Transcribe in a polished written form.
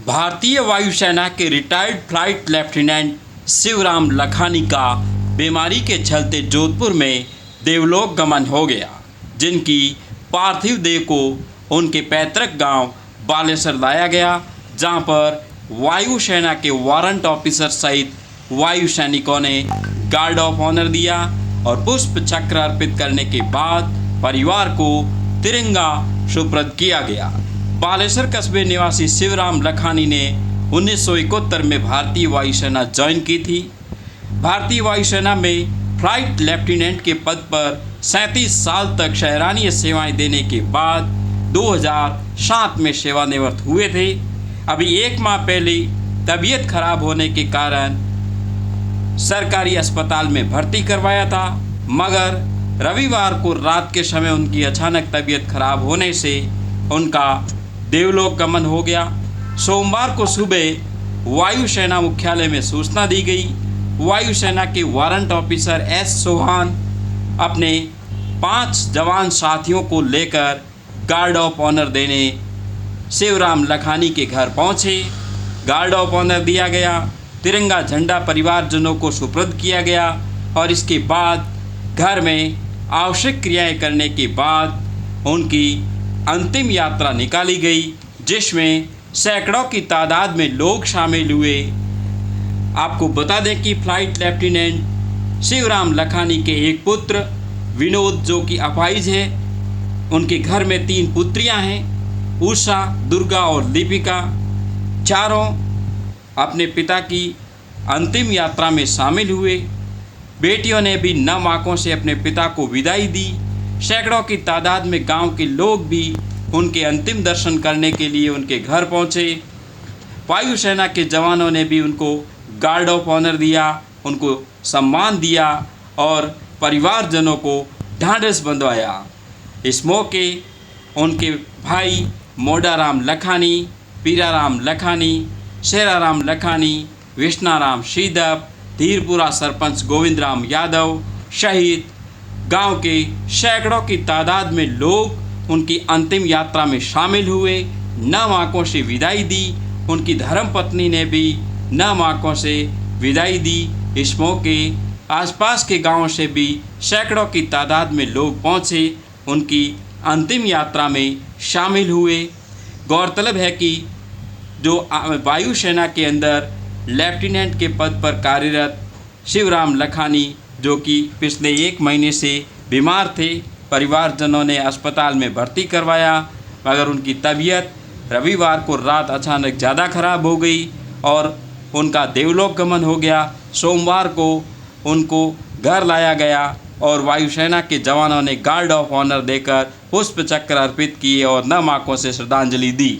भारतीय वायुसेना के retired flight lieutenant Shivram Lakhani का बीमारी के चलते जोधपुर में देवलोक गमन हो गया, जिनकी पार्थिव देह को उनके पैतृक गांव बालेसर लाया गया, जहां पर वायुसेना के वारंट ऑफिसर सहित वायु सैनिकों ने गार्ड ऑफ ऑनर दिया और पुष्प चक्र अर्पित करने के बाद परिवार को तिरंगा सुपुर्द किया गया। बालेसर कस्बे निवासी शिवराम लखानी ने 1971 में भारतीय वायुसेना ज्वाइन की थी। भारतीय वायुसेना में फ्लाइट लेफ्टिनेंट के पद पर 37 साल तक शहरानी सेवाएं देने के बाद 2007 में सेवानिवृत्त हुए थे। अभी 1 माह पहले तबीयत खराब होने के कारण सरकारी अस्पताल में भर्ती करवाया था, मगर रविवार को रात के समय उनकी अचानक तबीयत खराब होने से उनका देवलोक गमन हो गया। सोमवार को सुबह वायुसेना मुख्यालय में सूचना दी गई। वायुसेना के वारंट ऑफिसर एस चौहान अपने 5 जवान साथियों को लेकर गार्ड ऑफ ऑनर देने शिवराम लखानी के घर पहुंचे। गार्ड ऑफ ऑनर दिया गया, तिरंगा झंडा परिवारजनों को सुपुर्द किया गया और इसके बाद घर में आवश्यक क्रियाएं करने के बाद उनकी अंतिम यात्रा निकाली गई, जिसमें सैकड़ों की तादाद में लोग शामिल हुए। आपको बता दें कि फ्लाइट लेफ्टिनेंट शिवराम लखानी के एक पुत्र विनोद, जो कि अपाहिज है, उनके घर में 3 पुत्रियां हैं, उषा, दुर्गा और दीपिका। चारों अपने पिता की अंतिम यात्रा में शामिल हुए। बेटियों ने भी नम आंखों से अपने पिता को विदाई दी। सैकड़ों की तादाद में गांव के लोग भी उनके अंतिम दर्शन करने के लिए उनके घर पहुंचे। वायुसेना के जवानों ने भी उनको गार्ड ऑफ ऑनर दिया, उनको सम्मान दिया और परिवारजनों को ढांढस बंधवाया। इस मौके उनके भाई मोडाराम लखानी, पीराराम लखानी, शेराराम लखानी, विष्णाराम श्रीदप, धीरपुरा सरपंच गोविंदराम यादव सहित गांव के सैकड़ों की तादाद में लोग उनकी अंतिम यात्रा में शामिल हुए, नम आंखों से विदाई दी। उनकी धर्मपत्नी ने भी नम आंखों से विदाई दी। इस मौके आसपास के गांवों से भी सैकड़ों की तादाद में लोग पहुंचे, उनकी अंतिम यात्रा में शामिल हुए। गौरतलब है कि जो वायुसेना के अंदर लेफ्टिनेंट के पद पर कार्यरत शिवराम लखानी, जो कि पिछले 1 महीने से बीमार थे, परिवारजनों ने अस्पताल में भर्ती करवाया, मगर उनकी तबीयत रविवार को रात अचानक ज़्यादा खराब हो गई और उनका देवलोक गमन हो गया। सोमवार को उनको घर लाया गया और वायुसेना के जवानों ने गार्ड ऑफ ऑनर देकर पुष्प चक्र अर्पित किए और नम आंखों से श्रद्धांजलि दी।